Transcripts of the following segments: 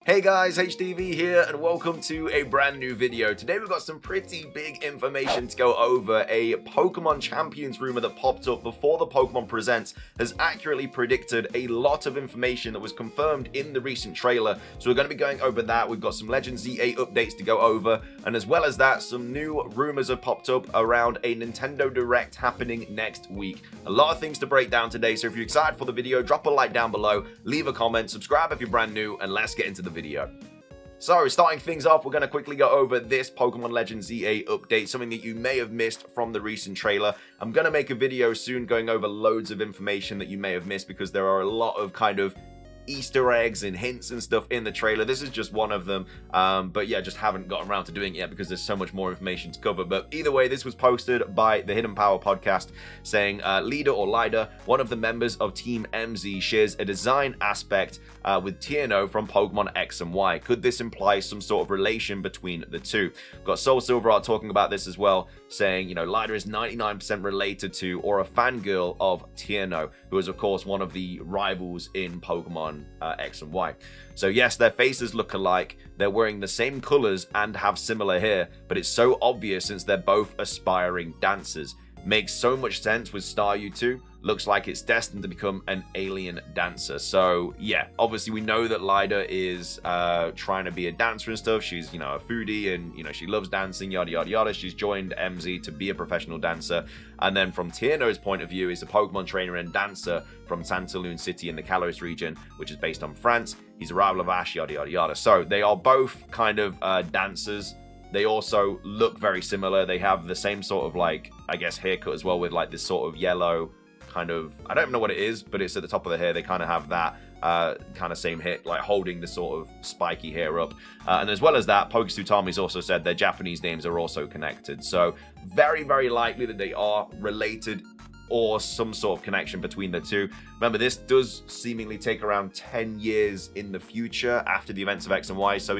Hey guys, HTV here and welcome to a brand new video. Today we've got some pretty big information to go over. A Pokemon Champions rumor that popped up before the Pokemon Presents has accurately predicted a lot of information that was confirmed in the recent trailer. So we're going to be going over that. We've got some Legends Z8 updates to go over, and as well as that, some new rumors have popped up around a Nintendo Direct happening next week. A lot of things to break down today, so if you're excited for the video, drop a like down below, leave a comment, subscribe if you're brand new, and let's get into the video. So, starting things off, we're going to quickly go over this Pokemon Legends Z8 update, something that you may have missed from the recent trailer. I'm going to make a video soon going over loads of information that you may have missed because there are a lot of kind of Easter eggs and hints and stuff in the trailer. This is just one of them, but yeah, just haven't gotten around to doing it yet because there's so much more information to cover. But either way, this was posted by the Hidden Power podcast saying Leader or Lida, one of the members of Team MZ, shares a design aspect with Tierno from Pokemon X and Y. Could this imply some sort of relation between the two? We've got Soul Silverheart talking about this as well, saying, you know, Lida is 99% related to or a fangirl of Tierno, who is of course one of the rivals in Pokemon X and Y. So yes, their faces look alike, they're wearing the same colors and have similar hair, but it's so obvious since they're both aspiring dancers. Makes so much sense with Staryu 2. Looks like it's destined to become an alien dancer. So yeah, obviously we know that Lida is trying to be a dancer and stuff. She's, you know, a foodie and, you know, she loves dancing, yada yada yada. She's joined MZ to be a professional dancer. And then from Tierno's point of view, is a Pokemon trainer and dancer from Lumiose City in the Kalos region, which is based on France. He's a rival of Ash, yada yada yada. So they are both kind of dancers. They also look very similar. They have the same sort of, like, I guess, haircut as well, with like this sort of yellow kind of, I don't know what it is, but it's at the top of the hair. They kind of have that kind of same hair, like holding the sort of spiky hair up. And as well as that, Pokesutami's also said their Japanese names are also connected. So very, very likely that they are related or some sort of connection between the two. Remember, this does seemingly take around 10 years in the future after the events of X and Y, so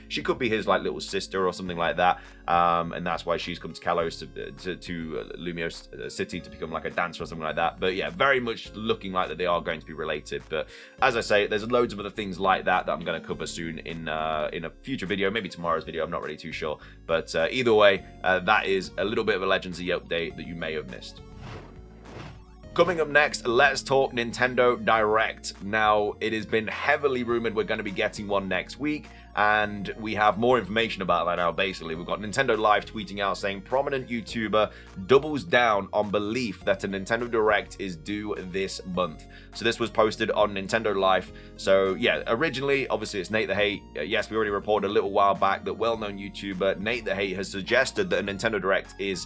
she could be his like little sister or something like that, and that's why she's come to Kalos to Lumiose City to become like a dancer or something like that. But yeah, very much looking like that they are going to be related. But as I say, there's loads of other things like that I'm going to cover soon in a future video, maybe tomorrow's video. I'm not really too sure, but either way, that is a little bit of a Legends Z update that you may have missed. Coming up next, let's talk Nintendo Direct. Now, it has been heavily rumored we're going to be getting one next week, and we have more information about that now, basically. We've got Nintendo Live tweeting out saying prominent YouTuber doubles down on belief that a Nintendo Direct is due this month. So this was posted on Nintendo Live. So yeah, originally, obviously it's Nate the Hate. Yes, we already reported a little while back that well-known YouTuber Nate the Hate has suggested that a Nintendo Direct is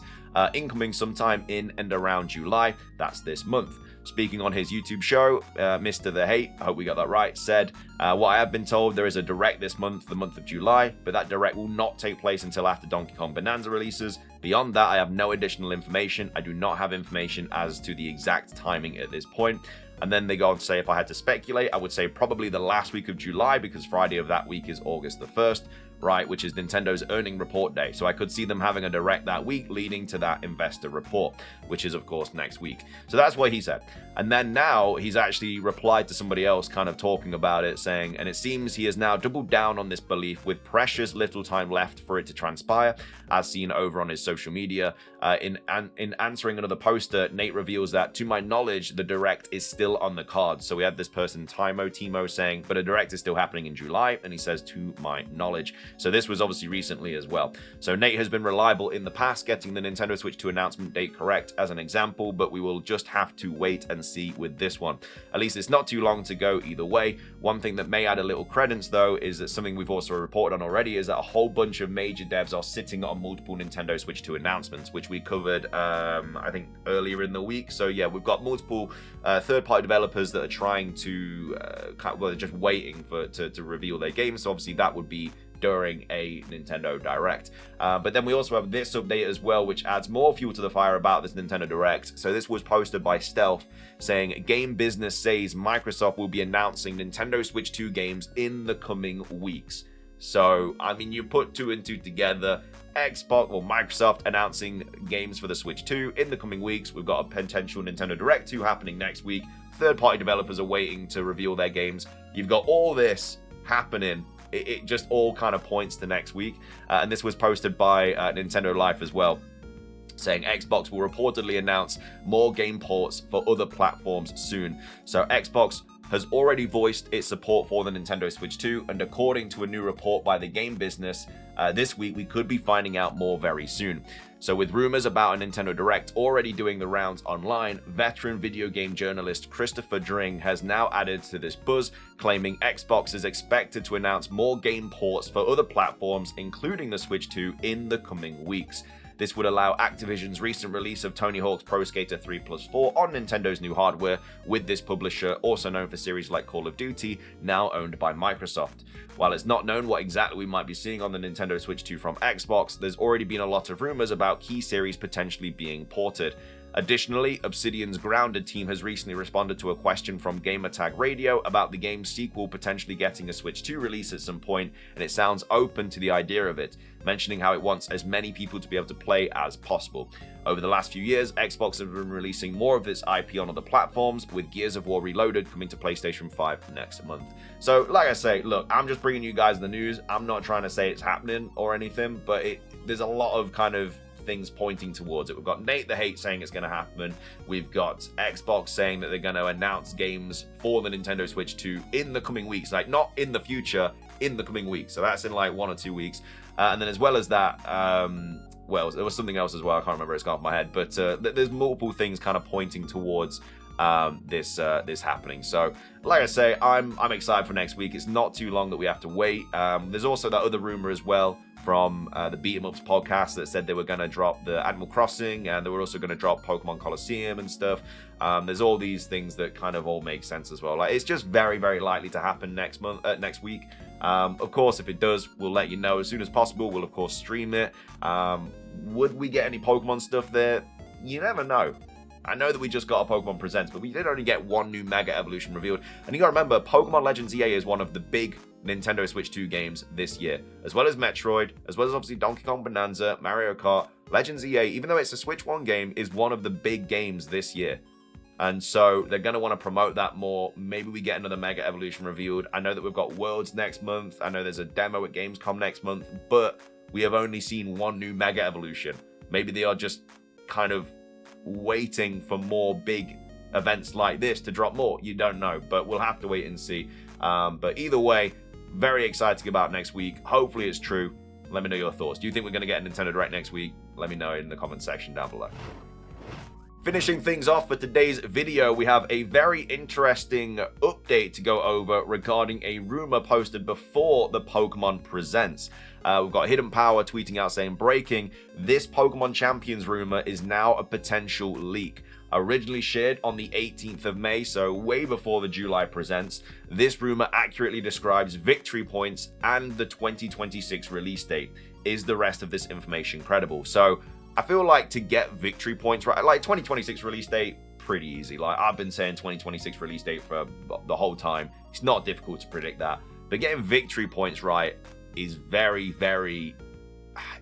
incoming sometime in and around July. That's this month. Speaking on his YouTube show, Mr. The Hate, I hope we got that right, said, what I have been told, there is a Direct this month, the month of July, but that Direct will not take place until after Donkey Kong Bonanza releases. Beyond that, I have no additional information. I do not have information as to the exact timing at this point. And then they go on to say, if I had to speculate, I would say probably the last week of July, because Friday of that week is August the 1st. Right, which is Nintendo's earning report day. So I could see them having a Direct that week leading to that investor report, which is of course next week. So that's what he said. And then now he's actually replied to somebody else kind of talking about it, saying, and it seems he has now doubled down on this belief with precious little time left for it to transpire, as seen over on his social media. In answering another poster, Nate reveals that, to my knowledge, the Direct is still on the cards. So we had this person, Timo saying, but a Direct is still happening in July, and he says, to my knowledge. So this was obviously recently as well. So Nate has been reliable in the past, getting the Nintendo Switch 2 announcement date correct as an example, but we will just have to wait and see with this one. At least it's not too long to go either way. One thing that may add a little credence though is that something we've also reported on already is that a whole bunch of major devs are sitting on multiple Nintendo Switch 2 announcements, which we covered I think earlier in the week. So yeah, we've got multiple third-party developers that are trying to they're just waiting to reveal their games. So obviously that would be during a Nintendo Direct. But then we also have this update as well, which adds more fuel to the fire about this Nintendo Direct. So this was posted by Stealth, saying, Game Business says Microsoft will be announcing Nintendo Switch 2 games in the coming weeks. So, I mean, you put two and two together, Microsoft announcing games for the Switch 2 in the coming weeks. We've got a potential Nintendo Direct 2 happening next week. Third-party developers are waiting to reveal their games. You've got all this happening it just all kind of points to next week. And this was posted by Nintendo Life as well, saying Xbox will reportedly announce more game ports for other platforms soon. So Xbox has already voiced its support for the Nintendo Switch 2, and according to a new report by the game business, this week we could be finding out more very soon. So with rumors about a Nintendo Direct already doing the rounds online, veteran video game journalist Christopher Dring has now added to this buzz, claiming Xbox is expected to announce more game ports for other platforms, including the Switch 2, in the coming weeks. This would allow Activision's recent release of Tony Hawk's Pro Skater 3+4 on Nintendo's new hardware, with this publisher, also known for series like Call of Duty, now owned by Microsoft. While it's not known what exactly we might be seeing on the Nintendo Switch 2 from Xbox, there's already been a lot of rumors about key series potentially being ported. Additionally, Obsidian's Grounded team has recently responded to a question from Gamertag Radio about the game's sequel potentially getting a Switch 2 release at some point, and it sounds open to the idea of it, mentioning how it wants as many people to be able to play as possible. Over the last few years, Xbox have been releasing more of its IP on other platforms, with Gears of War Reloaded coming to PlayStation 5 next month. So, like I say, look, I'm just bringing you guys the news. I'm not trying to say it's happening or anything, but there's a lot of kind of things pointing towards it. We've got Nate the Hate saying it's going to happen. We've got Xbox saying that they're going to announce games for the Nintendo Switch 2 in the coming weeks, like not in the future, in the coming weeks. So that's in like 1 or 2 weeks. And then as well as that, well, there was something else as well. I can't remember. It's gone off my head. But there's multiple things kind of pointing towards this happening. So, like I say, I'm excited for next week. It's not too long that we have to wait. There's also that other rumor as well from the Beat 'em Ups podcast that said they were going to drop the Animal Crossing, and they were also going to drop Pokemon Coliseum and stuff. There's all these things that kind of all make sense as well. Like, it's just very, very likely to happen next week. Of course, if it does, we'll let you know as soon as possible. We'll of course stream it. Would we get any Pokemon stuff there? You never know. I know that we just got a Pokemon Presents, but we did only get one new Mega Evolution revealed. And you gotta remember, Pokemon Legends EA is one of the big Nintendo Switch 2 games this year, as well as Metroid, as well as obviously Donkey Kong Bonanza, Mario Kart. Legends EA, even though it's a Switch 1 game, is one of the big games this year. And so they're going to want to promote that more. Maybe we get another Mega Evolution revealed. I know that we've got Worlds next month. I know there's a demo at Gamescom next month, but we have only seen one new Mega Evolution. Maybe they are just kind of waiting for more big events like this to drop more. You don't know, but we'll have to wait and see. But either way, very exciting about next week. Hopefully it's true. Let me know your thoughts. Do you think we're going to get a Nintendo Direct next week? Let me know in the comment section down below. Finishing things off for today's video, we have a very interesting update to go over regarding a rumor posted before the Pokemon Presents. We've got Hidden Power tweeting out saying, breaking, this Pokemon Champions rumor is now a potential leak. Originally shared on the 18th of May, so way before the July Presents, this rumor accurately describes victory points and the 2026 release date. Is the rest of this information credible? So I feel like to get victory points right, like 2026 release date, pretty easy. Like I've been saying 2026 release date for the whole time. It's not difficult to predict that. But getting victory points right is very, very,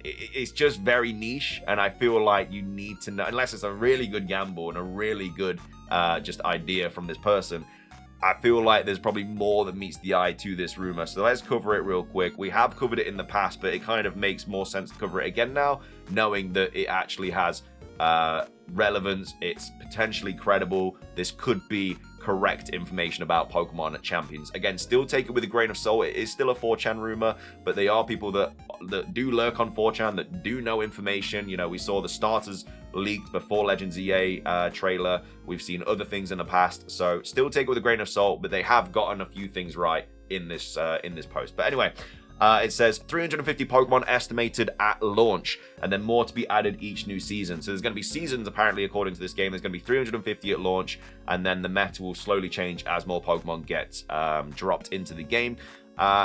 it's just very niche. And I feel like you need to know, unless it's a really good gamble and a really good just idea from this person, I feel like there's probably more that meets the eye to this rumor. So let's cover it real quick. We have covered it in the past, but it kind of makes more sense to cover it again now, knowing that it actually has relevance. It's potentially credible. This could be correct information about Pokemon Champions. Again, still take it with a grain of salt. It is still a 4chan rumor, but they are people that do lurk on 4chan, that do know information. You know, we saw the starters leaked before Legends EA trailer. We've seen other things in the past, so still take it with a grain of salt, but they have gotten a few things right in this post. But anyway, it says 350 Pokemon estimated at launch, and then more to be added each new season. So there's going to be seasons, apparently, according to this game. There's going to be 350 at launch, and then the meta will slowly change as more Pokemon get dropped into the game.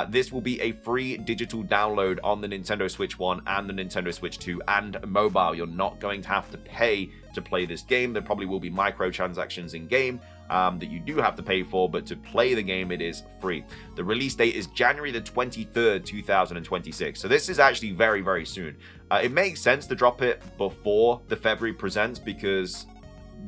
This will be a free digital download on the Nintendo Switch 1 and the Nintendo Switch 2 and mobile. You're not going to have to pay to play this game. There probably will be microtransactions in game that you do have to pay for, but to play the game, it is free. The release date is January the 23rd, 2026. So this is actually very, very soon. It makes sense to drop it before the February Presents, because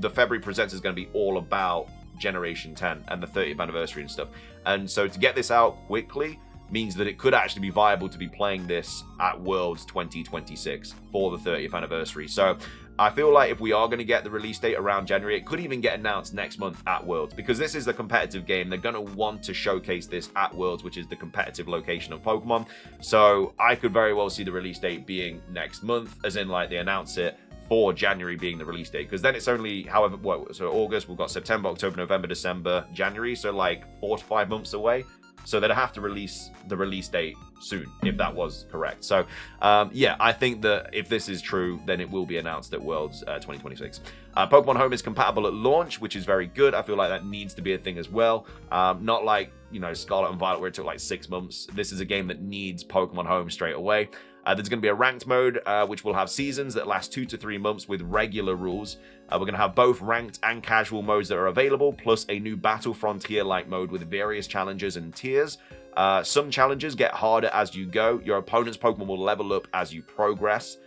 the February Presents is going to be all about Generation 10 and the 30th anniversary and stuff. And so to get this out quickly, means that it could actually be viable to be playing this at Worlds 2026 for the 30th anniversary. So I feel like if we are going to get the release date around January, it could even get announced next month at Worlds, because this is the competitive game. They're going to want to showcase this at Worlds, which is the competitive location of Pokemon. So I could very well see the release date being next month, as in like they announce it for January being the release date, because then it's only so August, we've got September, October, November, December, January, so like 4 to 5 months away. So they'd have to release the release date soon, if that was correct. So, yeah, I think that if this is true, then it will be announced at Worlds 2026. Pokemon Home is compatible at launch, which is very good. I feel like that needs to be a thing as well. Not like, you know, Scarlet and Violet, where it took like 6 months. This is a game that needs Pokemon Home straight away. There's going to be a ranked mode, which will have seasons that last 2 to 3 months with regular rules. We're going to have both ranked and casual modes that are available, plus a new Battle Frontier-like mode with various challenges and tiers. Some challenges get harder as you go. Your opponent's Pokemon will level up as you progress.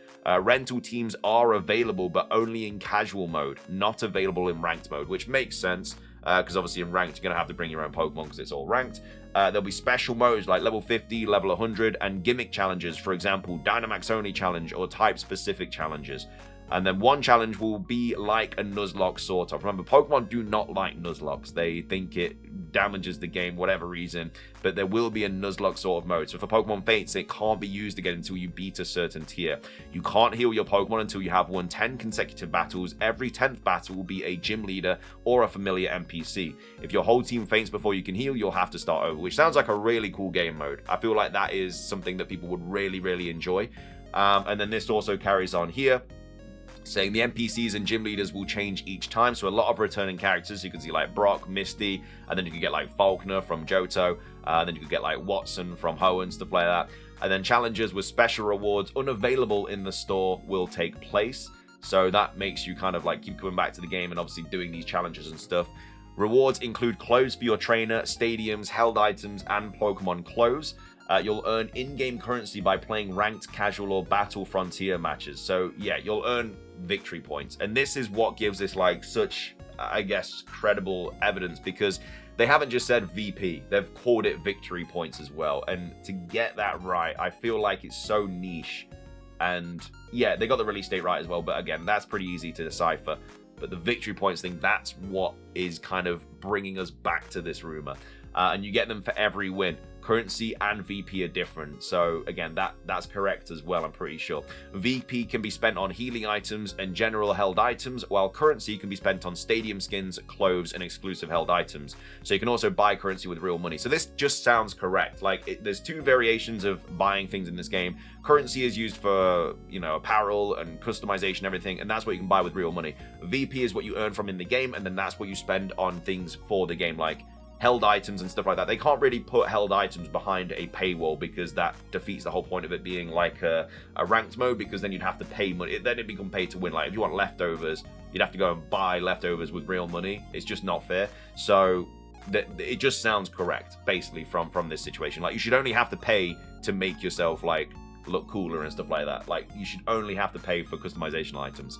Rental teams are available, but only in casual mode, not available in ranked mode, which makes sense, because obviously in ranked, you're going to have to bring your own Pokemon because it's all ranked. There'll be special modes like level 50, level 100, and gimmick challenges, for example, Dynamax only challenge or type-specific challenges. And then one challenge will be like a Nuzlocke sort of. Remember, Pokemon do not like Nuzlocks. They think it damages the game, whatever reason. But there will be a Nuzlocke sort of mode. So for Pokemon Fates, it can't be used again until you beat a certain tier. You can't heal your Pokemon until you have won 10 consecutive battles. Every 10th battle will be a gym leader or a familiar NPC. If your whole team faints before you can heal, you'll have to start over, which sounds like a really cool game mode. I feel like that is something that people would really, really enjoy. And then this also carries on here, saying the NPCs and gym leaders will change each time. So a lot of returning characters. You can see like Brock, Misty, and then you can get like Faulkner from Johto. Then you could get like Watson from Hoenn, stuff like that. And then challenges with special rewards unavailable in the store will take place. So that makes you kind of like keep coming back to the game and obviously doing these challenges and stuff. Rewards include clothes for your trainer, stadiums, held items, and Pokemon clothes. You'll earn in-game currency by playing ranked, casual, or Battle Frontier matches. So yeah, you'll earn victory points. And this is what gives this like such, I guess, credible evidence, because they haven't just said VP, they've called it victory points as well. And to get that right, I feel like it's so niche. And yeah, they got the release date right as well, but again, that's pretty easy to decipher. But the victory points thing, that's what is kind of bringing us back to this rumor. And you get them for every win. Currency and VP are different, so again, that's correct as well, I'm pretty sure. VP can be spent on healing items and general held items, while currency can be spent on stadium skins, clothes, and exclusive held items. So you can also buy currency with real money. So this just sounds correct. Like, there's two variations of buying things in this game. Currency is used for, you know, apparel and customization, everything, and that's what you can buy with real money. VP is what you earn from in the game, and then that's what you spend on things for the game, like held items and stuff like that. They can't really put held items behind a paywall, because that defeats the whole point of it being like a ranked mode, because then you'd have to pay money. Then it'd become pay to win. Like if you want leftovers, you'd have to go and buy leftovers with real money. It's just not fair. So it just sounds correct, basically, from this situation. Like you should only have to pay to make yourself like look cooler and stuff like that. Like you should only have to pay for customization items.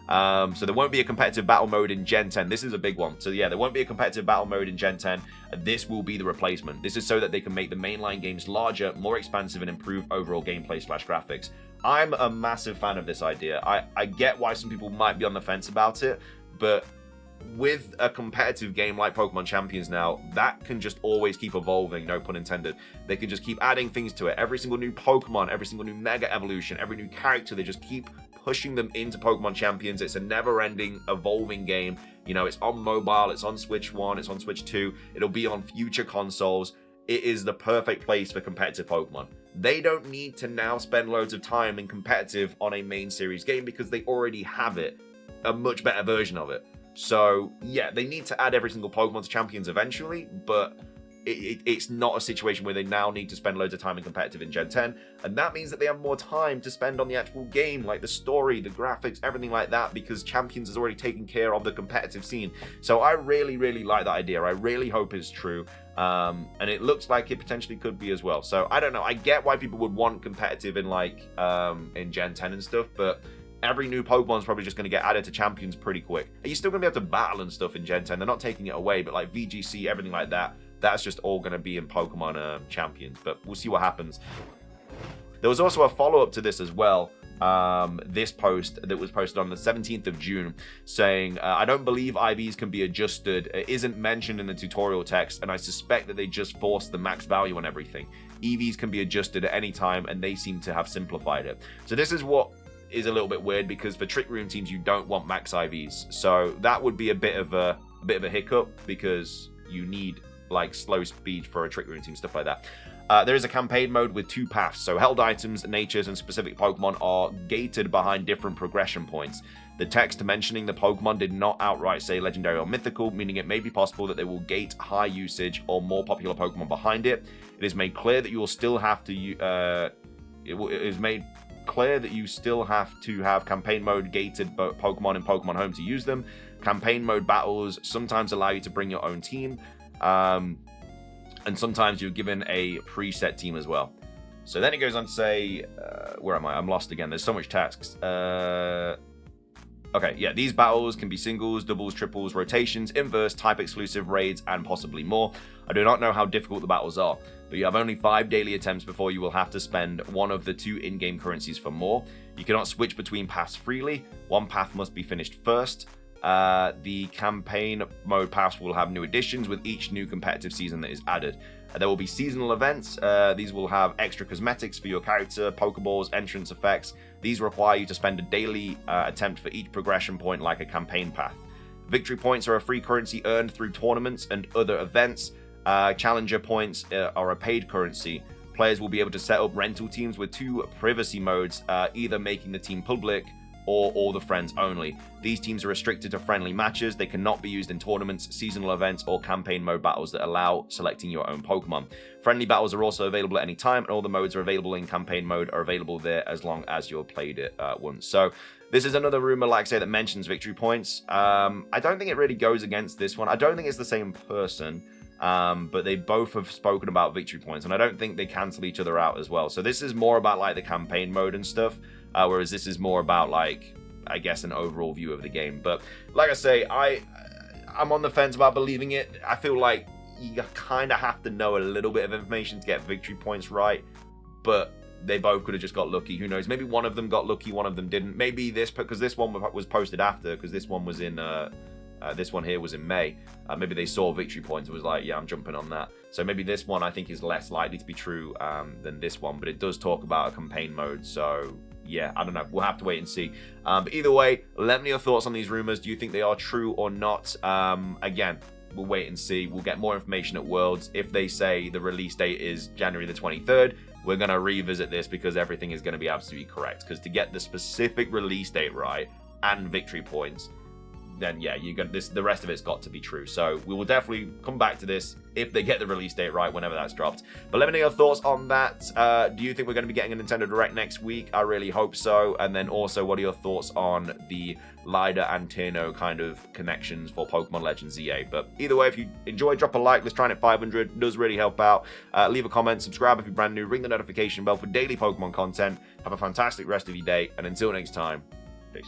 So there won't be a competitive battle mode in Gen 10. This is a big one. So yeah, there won't be a competitive battle mode in Gen 10. This will be the replacement. This is so that they can make the mainline games larger, more expansive, and improve overall gameplay / graphics. I'm a massive fan of this idea. I get why some people might be on the fence about it, but with a competitive game like Pokemon Champions now, that can just always keep evolving, no pun intended. They can just keep adding things to it. Every single new Pokemon, every single new Mega Evolution, every new character, they just keep pushing them into Pokemon Champions. It's a never-ending, evolving game. You know, it's on mobile, it's on Switch 1, it's on Switch 2, it'll be on future consoles. It is the perfect place for competitive Pokemon. They don't need to now spend loads of time in competitive on a main series game, because they already have it, a much better version of it. So yeah, they need to add every single Pokemon to Champions eventually, but it's not a situation where they now need to spend loads of time in competitive in Gen 10, and that means that they have more time to spend on the actual game, like the story, the graphics, everything like that, because Champions has already taken care of the competitive scene. So I really, really like that idea. I really hope it's true, and it looks like it potentially could be as well. So I don't know, I get why people would want competitive in like in Gen 10 and stuff, but every new Pokemon's probably just going to get added to Champions pretty quick. Are you still going to be able to battle and stuff in Gen 10? They're not taking it away, but like VGC, everything like that, that's just all going to be in Pokemon Champions, but we'll see what happens. There was also a follow-up to this as well. This post that was posted on the 17th of June saying, I don't believe IVs can be adjusted. It isn't mentioned in the tutorial text, and I suspect that they just forced the max value on everything. EVs can be adjusted at any time, and they seem to have simplified it. So this is what is a little bit weird, because for Trick Room teams, you don't want max IVs. So that would be a bit of a hiccup, because you need like slow speed for a Trick Room team, stuff like that. There is a campaign mode with 2 paths, so held items, natures, and specific Pokemon are gated behind different progression points. The text mentioning the Pokemon did not outright say legendary or mythical, meaning it may be possible that they will gate high usage or more popular Pokemon behind it. It is made clear that you will still have to have campaign mode gated Pokemon in Pokemon Home to use them. Campaign mode battles sometimes allow you to bring your own team. And sometimes you're given a preset team as well. So then it goes on to say, where am I? I'm lost again. There's so much tasks. Okay, yeah, these battles can be singles, doubles, triples, rotations, inverse, type exclusive, raids, and possibly more. I do not know how difficult the battles are, but you have only 5 daily attempts before you will have to spend one of the 2 in-game currencies for more. You cannot switch between paths freely. One path must be finished first. The campaign mode pass will have new additions with each new competitive season that is added. There will be seasonal events. These will have extra cosmetics for your character, Pokeballs, entrance effects. These require you to spend a daily attempt for each progression point, like a campaign path. Victory points are a free currency earned through tournaments and other events. Challenger points are a paid currency. Players will be able to set up rental teams with 2 privacy modes, either making the team public or all the friends only. These teams are restricted to friendly matches. They cannot be used in tournaments, seasonal events, or campaign mode battles that allow selecting your own Pokemon. Friendly battles are also available at any time, and all the modes are available in campaign mode are available there as long as you've played it once. So this is another rumor, like I say, that mentions victory points. I don't think it really goes against this one. I don't think it's the same person. But they both have spoken about victory points, and I don't think they cancel each other out as well. So this is more about like the campaign mode and stuff, whereas this is more about like, I guess, an overall view of the game. But like I say, I'm on the fence about believing it. I feel like you kind of have to know a little bit of information to get victory points right, but they both could have just got lucky. Who knows? Maybe one of them got lucky, one of them didn't. Maybe this, because this one was posted after, because this one was in this one here was in May. Maybe they saw victory points and was like, yeah, I'm jumping on that. So maybe this one I think is less likely to be true than this one, but it does talk about a campaign mode. So yeah, I don't know. We'll have to wait and see. But either way, let me know your thoughts on these rumors. Do you think they are true or not? Again, we'll wait and see. We'll get more information at Worlds. If they say the release date is January the 23rd, we're going to revisit this because everything is going to be absolutely correct. Because to get the specific release date right and victory points, then yeah, you got this. The rest of it's got to be true. So we will definitely come back to this if they get the release date right, whenever that's dropped. But let me know your thoughts on that. Do you think we're going to be getting a Nintendo Direct next week? I really hope so. And then also, what are your thoughts on the Lida and Tierno kind of connections for Pokemon Legends EA? But either way, if you enjoyed, drop a like. Let's try and hit 500. It does really help out. Leave a comment, subscribe if you're brand new, ring the notification bell for daily Pokemon content. Have a fantastic rest of your day, and until next time, peace.